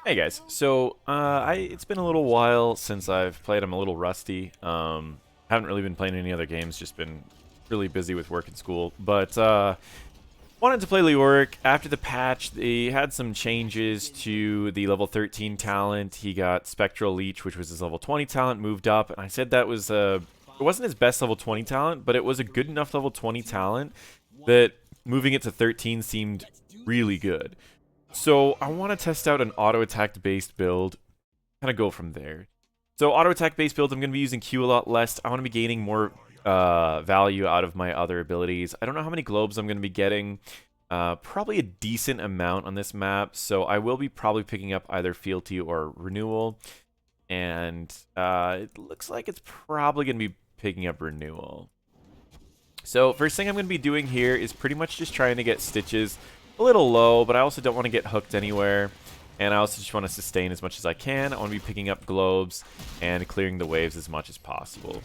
Hey guys, so it's been a little while since I've played. I'm a little rusty. Haven't really been playing any other games. Just been really busy with work and school. But wanted to play Leoric. After the patch, they had some changes to the level 13 talent. He got Spectral Leech, which was his level 20 talent, moved up. And I said that was it wasn't his best level 20 talent, but it was a good enough level 20 talent that moving it to 13 seemed really good. So I want to test out an auto attack based build, kind of go from there. So auto attack based build, I'm going to be using Q a lot less. I want to be gaining more value out of my other abilities. I don't know how many globes I'm going to be getting. Probably a decent amount on this map, so I will be probably picking up either Fealty or Renewal. And it looks like it's probably going to be picking up Renewal. So first thing I'm going to be doing here is pretty much just trying to get Stitches a little low, but I also don't want to get hooked anywhere. And I also just want to sustain as much as I can. I want to be picking up globes and clearing the waves as much as possible.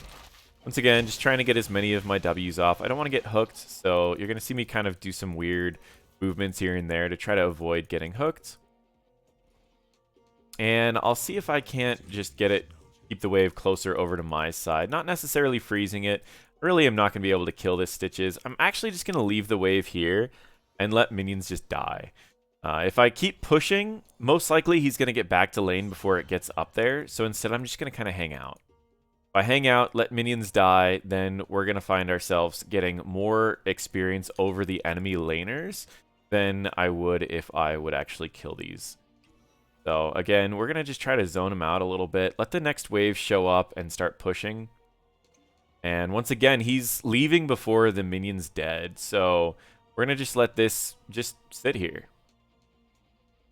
Once again, just trying to get as many of my W's off. I don't want to get hooked, so you're going to see me kind of do some weird movements here and there to try to avoid getting hooked. And I'll see if I can't just get it, keep the wave closer over to my side. Not necessarily freezing it. Really, I'm not going to be able to kill this Stitches. I'm actually just going to leave the wave here and let minions just die. If I keep pushing, most likely he's going to get back to lane before it gets up there. So instead, I'm just going to kind of hang out. If I hang out, let minions die, then we're going to find ourselves getting more experience over the enemy laners than I would if I would actually kill these. So again, we're going to just try to zone them out a little bit. Let the next wave show up and start pushing. And once again, he's leaving before the minion's dead. So we're going to just let this just sit here.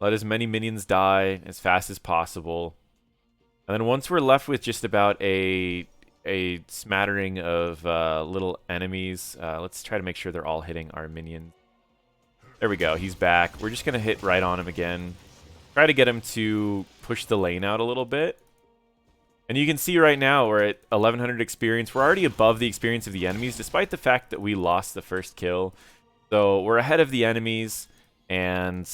Let as many minions die as fast as possible. And then once we're left with just about a smattering of little enemies, let's try to make sure they're all hitting our minions. There we go. He's back. We're just going to hit right on him again. Try to get him to push the lane out a little bit. And you can see right now we're at 1100 experience. We're already above the experience of the enemies, despite the fact that we lost the first kill. So we're ahead of the enemies, and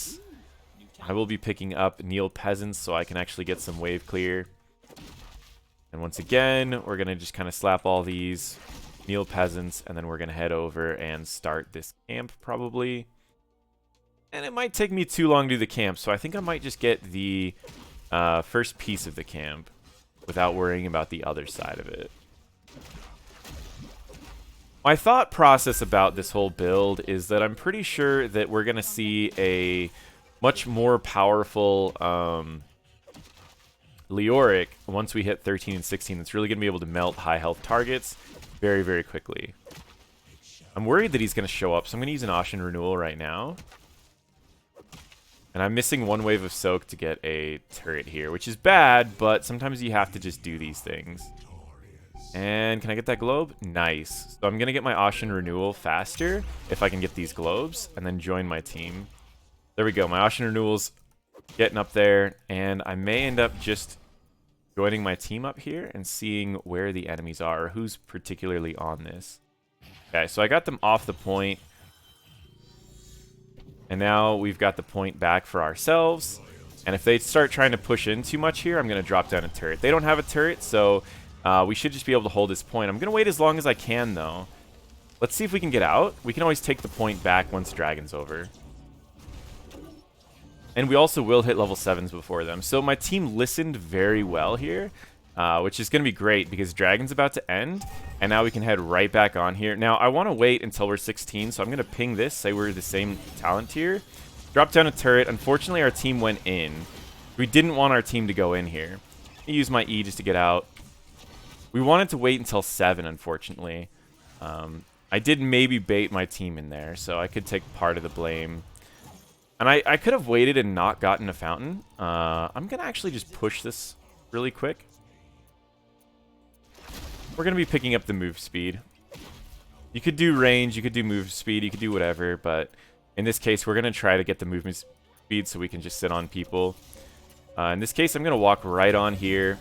I will be picking up Neil Peasants so I can actually get some wave clear. And once again, we're going to just kind of slap all these Neil Peasants, and then we're going to head over and start this camp probably. And it might take me too long to do the camp, so I think I might just get the first piece of the camp without worrying about the other side of it. My thought process about this whole build is that I'm pretty sure that we're going to see a much more powerful Leoric once we hit 13 and 16. That's really going to be able to melt high health targets very, very quickly. I'm worried that he's going to show up, so I'm going to use an Ashen Renewal right now. And I'm missing one wave of Soak to get a turret here, which is bad, but sometimes you have to just do these things. And can I get that globe? Nice. So I'm going to get my Ashen Renewal faster if I can get these globes and then join my team. There we go. My Ashen Renewal's getting up there, and I may end up just joining my team up here and seeing where the enemies are or who's particularly on this. Okay, so I got them off the point. And now we've got the point back for ourselves. And if they start trying to push in too much here, I'm going to drop down a turret. They don't have a turret, so we should just be able to hold this point. I'm going to wait as long as I can, though. Let's see if we can get out. We can always take the point back once Dragon's over. And we also will hit level 7s before them. So my team listened very well here, which is going to be great because Dragon's about to end. And now we can head right back on here. Now, I want to wait until we're 16, so I'm going to ping this, say we're the same talent tier. Drop down a turret. Unfortunately, our team went in. We didn't want our team to go in here. I use my E just to get out. We wanted to wait until 7, unfortunately. I did maybe bait my team in there, so I could take part of the blame. And I could have waited and not gotten a fountain. I'm going to actually just push this really quick. We're going to be picking up the move speed. You could do range, you could do move speed, you could do whatever, but in this case, we're going to try to get the movement speed so we can just sit on people. In this case, I'm going to walk right on here.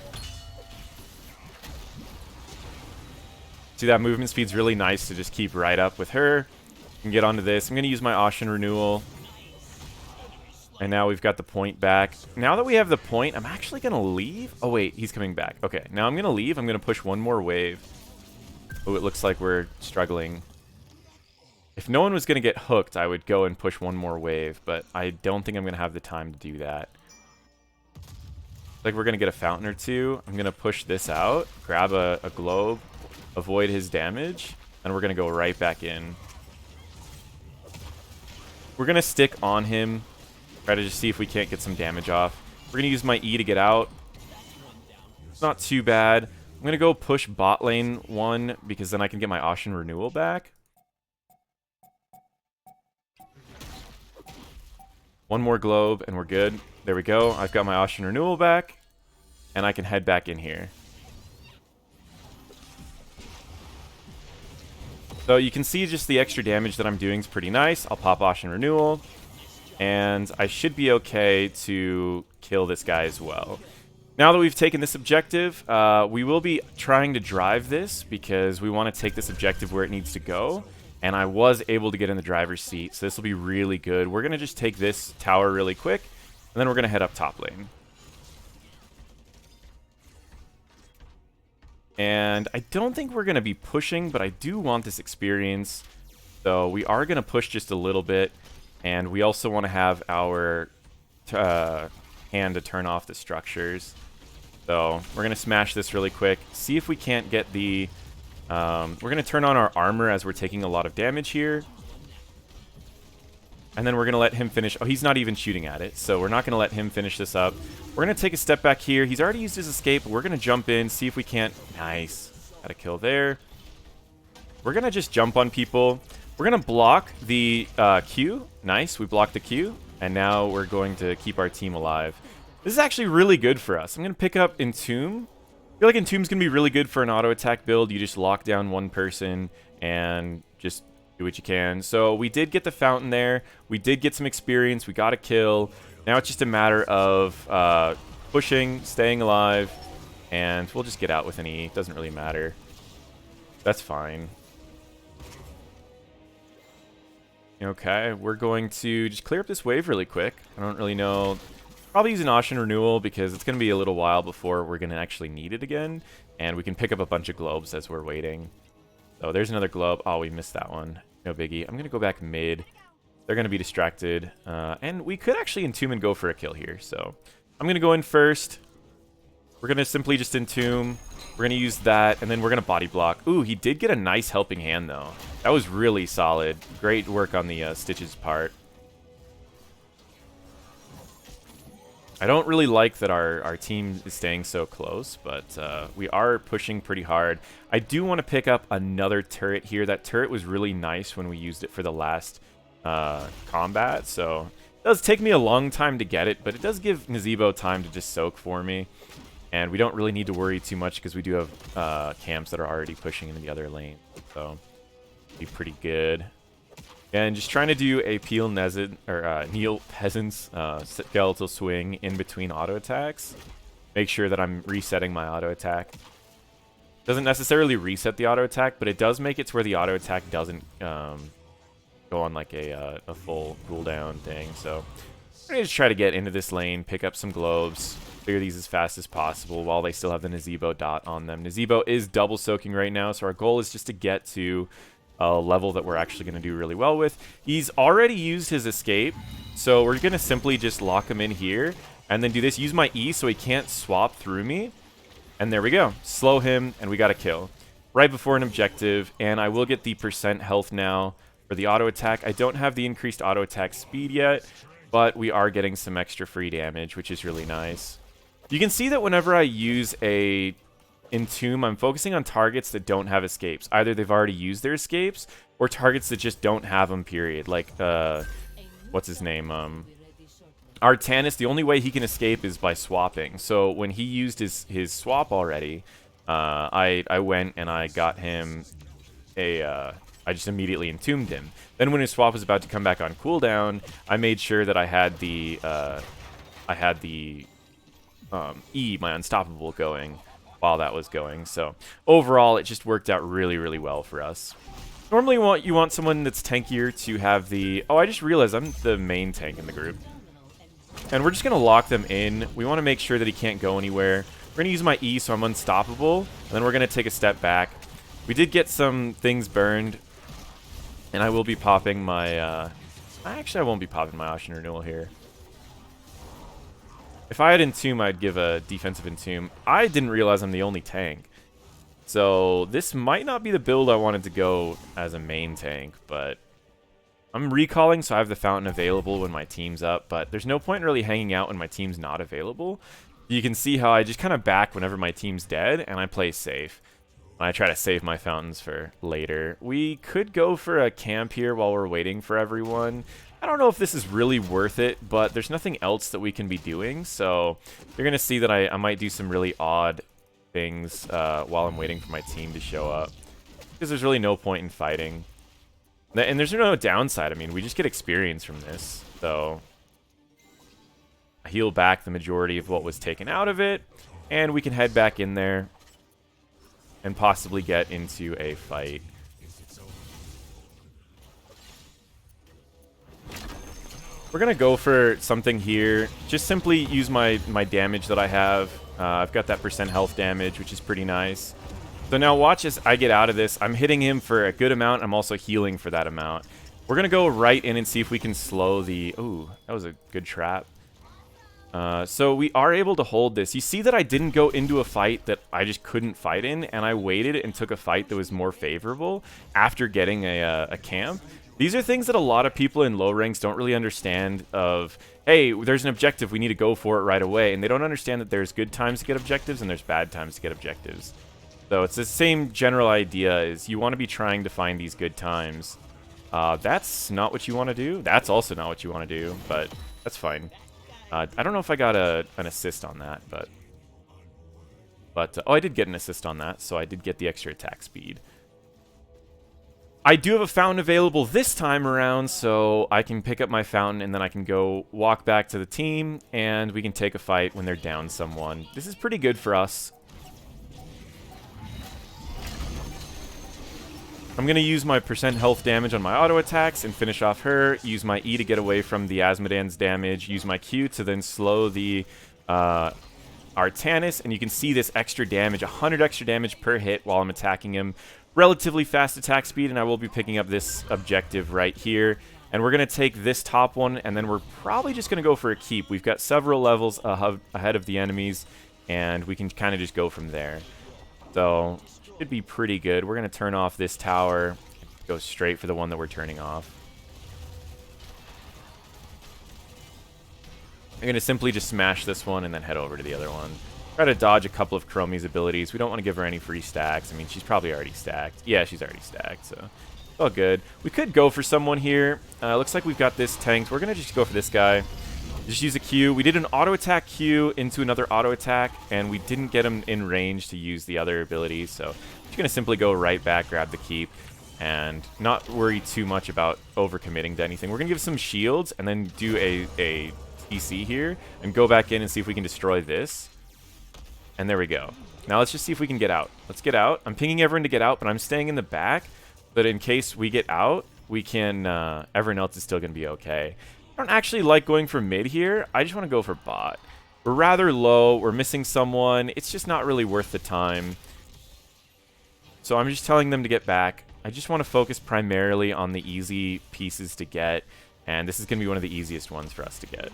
See, that movement speed's really nice to just keep right up with her. And get onto this. I'm going to use my Ashen Renewal. And now we've got the point back. Now that we have the point, I'm actually going to leave. Oh, wait, he's coming back. Okay, now I'm going to leave. I'm going to push one more wave. Oh, it looks like we're struggling. If no one was going to get hooked, I would go and push one more wave, but I don't think I'm going to have the time to do that. Like we're going to get a fountain or two. I'm going to push this out, grab a globe, avoid his damage, and we're going to go right back in. We're going to stick on him, try to just see if we can't get some damage off. We're going to use my E to get out. It's not too bad. I'm going to go push bot lane 1 because then I can get my Ocean Renewal back. One more globe and we're good. There we go. I've got my Ocean Renewal back and I can head back in here. So you can see just the extra damage that I'm doing is pretty nice. I'll pop Ocean Renewal and I should be okay to kill this guy as well. Now that we've taken this objective, we will be trying to drive this because we want to take this objective where it needs to go. And I was able to get in the driver's seat, so this will be really good. We're going to just take this tower really quick, and then we're going to head up top lane. And I don't think we're going to be pushing, but I do want this experience. So we are going to push just a little bit, and we also want to have our hand to turn off the structures. So we're going to smash this really quick, see if we can't get the... we're going to turn on our armor as we're taking a lot of damage here. And then we're going to let him finish. Oh, he's not even shooting at it, so we're not going to let him finish this up. We're going to take a step back here. He's already used his escape. We're going to jump in, see if we can't... Nice. Got a kill there. We're going to just jump on people. We're going to block the Q. Nice. We blocked the Q. And now we're going to keep our team alive. This is actually really good for us. I'm going to pick up Entomb. I feel like Entomb's going to be really good for an auto-attack build. You just lock down one person and just do what you can. So we did get the fountain there. We did get some experience. We got a kill. Now it's just a matter of pushing, staying alive, and we'll just get out with an E. It doesn't really matter. That's fine. Okay, we're going to just clear up this wave really quick. I don't really know... Probably use an Ocean Renewal because it's going to be a little while before we're going to actually need it again. And we can pick up a bunch of globes as we're waiting. So there's another globe. Oh, we missed that one. No biggie. I'm going to go back mid. They're going to be distracted. And we could actually entomb and go for a kill here. So I'm going to go in first. We're going to simply just entomb. We're going to use that. And then we're going to body block. Ooh, he did get a nice helping hand, though. That was really solid. Great work on the Stitches part. I don't really like that our team is staying so close, but we are pushing pretty hard. I do want to pick up another turret here. That turret was really nice when we used it for the last combat, so it does take me a long time to get it, but it does give Nazeebo time to just soak for me. And we don't really need to worry too much because we do have camps that are already pushing into the other lane, so be pretty good. And just trying to do a Neil Peasant's skeletal swing in between auto attacks. Make sure that I'm resetting my auto attack. Doesn't necessarily reset the auto attack, but it does make it to where the auto attack doesn't go on like a full cooldown thing. So I'm gonna just try to get into this lane, pick up some globes, clear these as fast as possible while they still have the Nazeebo dot on them. Nazeebo is double soaking right now, so our goal is just to get to a level that we're actually going to do really well with. He's already used his escape, so we're going to simply just lock him in here and then do this. Use my E so he can't swap through me. And there we go. Slow him, and we got a kill. Right before an objective, and I will get the % health now for the auto attack. I don't have the increased auto attack speed yet, but we are getting some extra free damage, which is really nice. You can see that whenever I use a Entomb, I'm focusing on targets that don't have escapes. Either they've already used their escapes, or targets that just don't have them, period. Like, what's his name? Artanis, the only way he can escape is by swapping. So when he used his swap already, I went and I got him I just immediately entombed him. Then when his swap was about to come back on cooldown, I made sure that I had the E, my unstoppable, going while that was going. So overall, it just worked out really, really well for us. Normally you want someone that's tankier to have the... Oh, I just realized I'm the main tank in the group. And we're just going to lock them in. We want to make sure that he can't go anywhere. We're going to use my E so I'm unstoppable. And then we're going to take a step back. We did get some things burned. And I will be popping my... Actually, I won't be popping my Ocean Renewal here. If I had Entomb, I'd give a defensive Entomb. I didn't realize I'm the only tank. So this might not be the build I wanted to go as a main tank, but... I'm recalling, so I have the fountain available when my team's up, but there's no point in really hanging out when my team's not available. You can see how I just kind of back whenever my team's dead, and I play safe. I try to save my fountains for later. We could go for a camp here while we're waiting for everyone. I don't know if this is really worth it, but there's nothing else that we can be doing, so you're going to see that I might do some really odd things while I'm waiting for my team to show up. Because there's really no point in fighting. And there's no downside. I mean, we just get experience from this. So, I heal back the majority of what was taken out of it. And we can head back in there. And possibly get into a fight. We're going to go for something here. Just simply use my damage that I have. I've got that % health damage, which is pretty nice. So now watch as I get out of this. I'm hitting him for a good amount. I'm also healing for that amount. We're going to go right in and see if we can slow the... Ooh, that was a good trap. So we are able to hold this. You see that I didn't go into a fight that I just couldn't fight in, and I waited and took a fight that was more favorable after getting a camp. These are things that a lot of people in low ranks don't really understand of, hey, there's an objective, we need to go for it right away. And they don't understand that there's good times to get objectives and there's bad times to get objectives. So it's the same general idea, is you want to be trying to find these good times. That's not what you want to do. That's also not what you want to do, but that's fine. I don't know if I got an assist on that, but oh, I did get an assist on that, so I did get the extra attack speed. I do have a fountain available this time around, so I can pick up my fountain and then I can go walk back to the team, and we can take a fight when they're down someone. This is pretty good for us. I'm going to use my % health damage on my auto attacks and finish off her. Use my E to get away from the Asmodan's damage. Use my Q to then slow the Artanis. And you can see this extra damage, 100 extra damage per hit while I'm attacking him. Relatively fast attack speed, and I will be picking up this objective right here. And we're going to take this top one, and then we're probably just going to go for a keep. We've got several levels ahead of the enemies, and we can kind of just go from there. So... should be pretty good. We're going to turn off this tower. Go straight for the one that we're turning off. I'm going to simply just smash this one and then head over to the other one. Try to dodge a couple of Chromie's abilities. We don't want to give her any free stacks. I mean, she's probably already stacked. Yeah, she's already stacked, so it's all good. We could go for someone here. Looks like we've got this tanked. We're going to just go for this guy. Just use a Q. We did an auto attack Q into another auto attack, and we didn't get him in range to use the other abilities. So I'm just going to simply go right back, grab the keep, and not worry too much about overcommitting to anything. We're going to give some shields and then do a TC here and go back in and see if we can destroy this. And there we go. Now let's just see if we can get out. Let's get out. I'm pinging everyone to get out, but I'm staying in the back. But in case we get out, we can... everyone else is still going to be okay. I don't actually like going for mid here. I just want to go for bot. We're rather low. We're missing someone. It's just not really worth the time. So I'm just telling them to get back. I just want to focus primarily on the easy pieces to get. And this is going to be one of the easiest ones for us to get.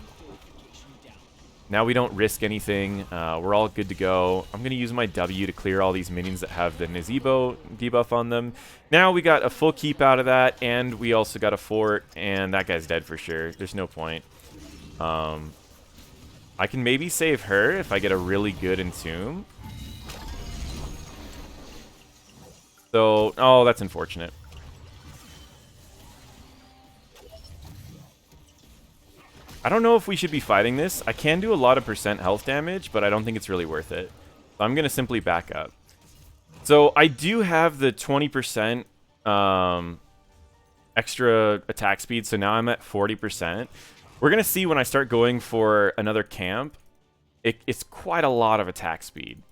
Now we don't risk anything. We're all good to go. I'm going to use my W to clear all these minions that have the Nazebo debuff on them. Now we got a full keep out of that, and we also got a fort, and that guy's dead for sure. There's no point. I can maybe save her if I get a really good entomb. So, oh, that's unfortunate. I don't know if we should be fighting this. I can do a lot of % health damage, but I don't think it's really worth it. So I'm going to simply back up. So I do have the 20% extra attack speed, so now I'm at 40%. We're going to see when I start going for another camp, it's quite a lot of attack speed.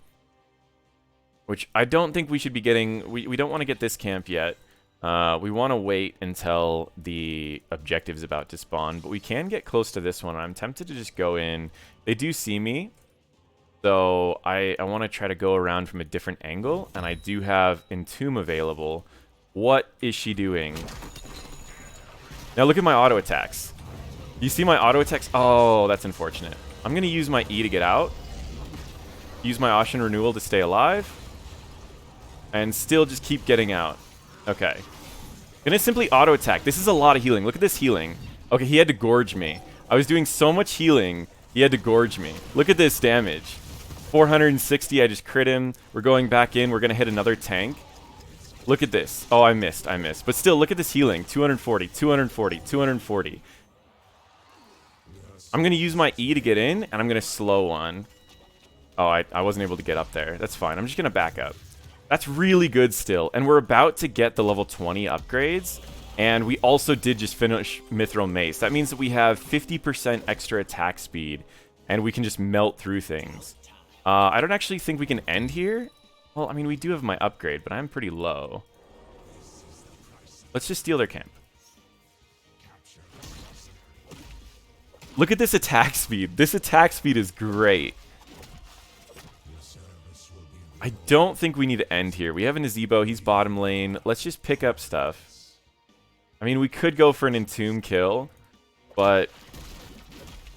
Which I don't think we should be getting... We don't want to get this camp yet. We want to wait until the objective is about to spawn, but we can get close to this one. I'm tempted to just go in. They do see me, so I want to try to go around from a different angle, and I do have Entomb available. What is she doing? Now look at my auto attacks. You see my auto attacks? Oh, that's unfortunate. I'm going to use my E to get out. Use my Ocean Renewal to stay alive. And still just keep getting out. Okay. Gonna simply auto attack. This is a lot of healing. Look at this healing. Okay, he had to gorge me. I was doing so much healing, he had to gorge me. Look at this damage. 460, I just crit him. We're going back in. We're gonna hit another tank. Look at this. Oh, I missed. But still, look at this healing. 240, 240, 240. I'm gonna use my E to get in, and I'm gonna slow one. Oh, I wasn't able to get up there. That's fine. I'm just gonna back up. That's really good still. And we're about to get the level 20 upgrades. And we also did just finish Mithril Mace. That means that we have 50% extra attack speed. And we can just melt through things. I don't actually think we can end here. Well, I mean, we do have my upgrade, but I'm pretty low. Let's just steal their camp. Look at this attack speed. This attack speed is great. I don't think we need to end here. We have a Nazebo. He's bottom lane. Let's just pick up stuff. I mean, we could go for an Entomb kill, but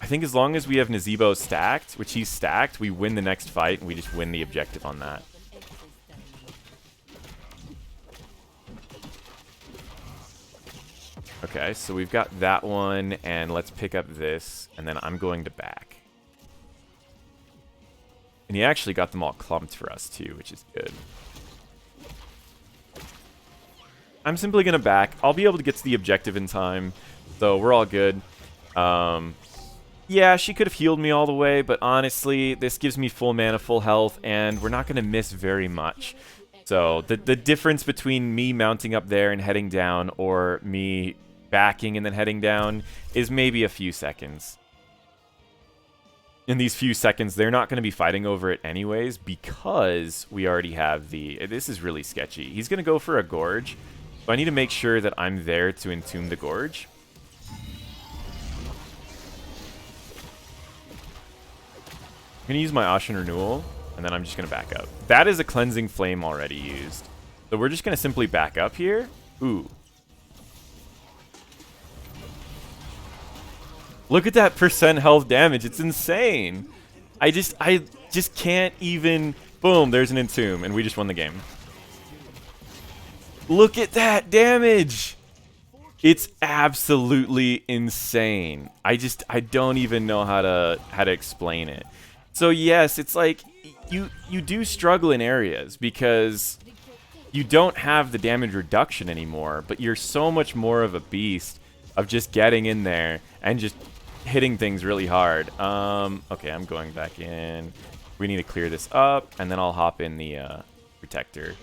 I think as long as we have Nazebo stacked, which he's stacked, we win the next fight, and we just win the objective on that. Okay, so we've got that one, and let's pick up this, and then I'm going to back. And he actually got them all clumped for us too, which is good. I'm simply going to back. I'll be able to get to the objective in time, so we're all good. Yeah, she could have healed me all the way, but honestly, this gives me full mana, full health, and we're not going to miss very much. So the difference between me mounting up there and heading down, or me backing and then heading down, is maybe a few seconds. In these few seconds, they're not going to be fighting over it anyways, because we already have the... This is really sketchy. He's going to go for a Gorge, so I need to make sure that I'm there to entomb the Gorge. I'm going to use my Ocean Renewal, and then I'm just going to back up. That is a Cleansing Flame already used. So we're just going to simply back up here. Ooh. Look at that percent health damage. It's insane. I just can't even... Boom, there's an Entomb, and we just won the game. Look at that damage. It's absolutely insane. I don't even know how to explain it. So yes, it's like you do struggle in areas because you don't have the damage reduction anymore, but you're so much more of a beast of just getting in there and just hitting things really hard. Okay, I'm going back in. We need to clear this up, and then I'll hop in the protector.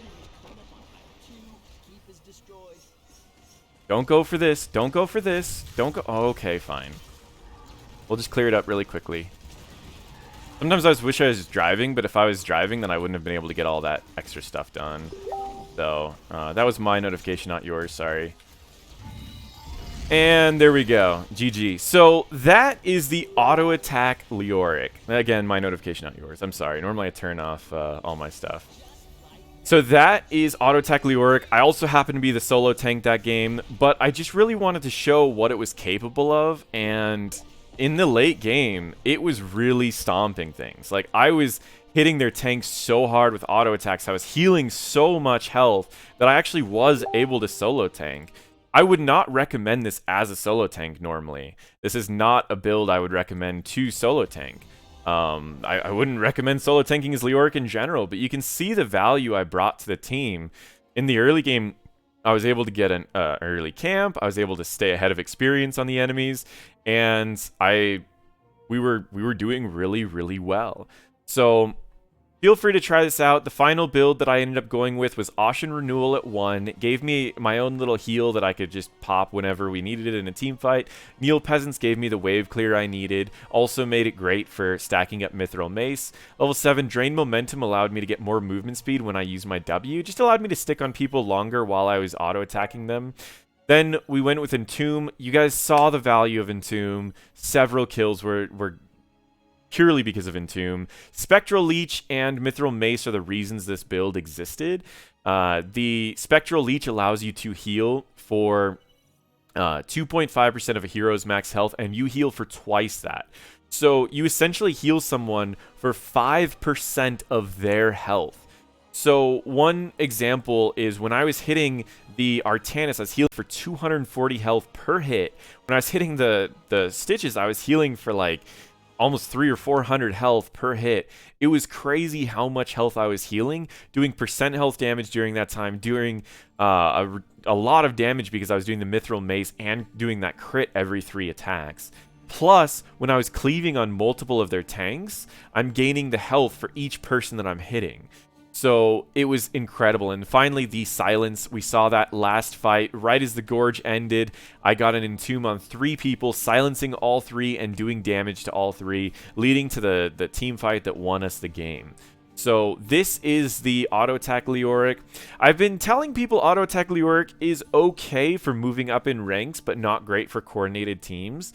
Don't go for this. Don't go for this. Don't go. Oh, okay, fine. We'll just clear it up really quickly. Sometimes I wish I was driving, but if I was driving, then I wouldn't have been able to get all that extra stuff done. So, that was my notification, not yours. Sorry. And there we go. GG. So, that is the auto attack Leoric. Again, my notification, not yours. I'm sorry. Normally I turn off all my stuff. So that is auto attack Leoric. I also happen to be the solo tank that game, but I just really wanted to show what it was capable of, and in the late game, it was really stomping things. Like, I was hitting their tanks so hard with auto attacks, I was healing so much health that I actually was able to solo tank. I would not recommend this as a solo tank normally. This is not a build I would recommend to solo tank. I wouldn't recommend solo tanking as Leoric in general, but you can see the value I brought to the team. In the early game, I was able to get an early camp. I was able to stay ahead of experience on the enemies, and we were doing really, really well. So Feel free to try this out. The final build that I ended up going with was Ocean Renewal at 1. It gave me my own little heal that I could just pop whenever we needed it in a team fight. Neil Peasants gave me the wave clear I needed. Also made it great for stacking up Mithril Mace. Level 7 Drain Momentum allowed me to get more movement speed when I used my W. Just allowed me to stick on people longer while I was auto-attacking them. Then we went with Entomb. You guys saw the value of Entomb. Several kills were purely because of Entomb. Spectral Leech and Mithril Mace are the reasons this build existed. The Spectral Leech allows you to heal for 2.5% of a hero's max health, and you heal for twice that. So you essentially heal someone for 5% of their health. So one example is when I was hitting the Artanis, I was healing for 240 health per hit. When I was hitting the Stitches, I was healing for like almost 300 or 400 health per hit. It was crazy how much health I was healing, doing percent health damage during that time, doing a lot of damage because I was doing the Mithril Mace and doing that crit every 3 attacks. Plus, when I was cleaving on multiple of their tanks, I'm gaining the health for each person that I'm hitting. So it was incredible. And finally, the silence. We saw that last fight right as the Gorge ended. I got an Entomb on 3 people, silencing all 3 and doing damage to all 3, leading to the team fight that won us the game. So this is the auto attack Leoric. I've been telling people auto attack Leoric is okay for moving up in ranks, but not great for coordinated teams.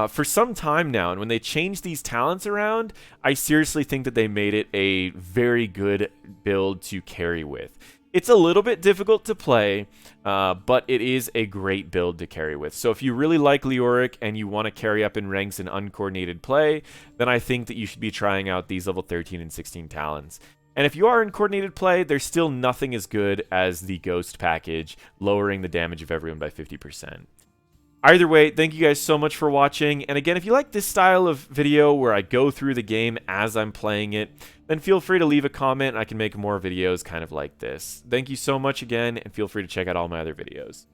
For some time now, and when they changed these talents around, I seriously think that they made it a very good build to carry with. It's a little bit difficult to play, but it is a great build to carry with. So if you really like Leoric and you want to carry up in ranks in uncoordinated play, then I think that you should be trying out these level 13 and 16 talents. And if you are in coordinated play, there's still nothing as good as the Ghost package, lowering the damage of everyone by 50%. Either way, thank you guys so much for watching. And again, if you like this style of video where I go through the game as I'm playing it, then feel free to leave a comment. I can make more videos kind of like this. Thank you so much again, and feel free to check out all my other videos.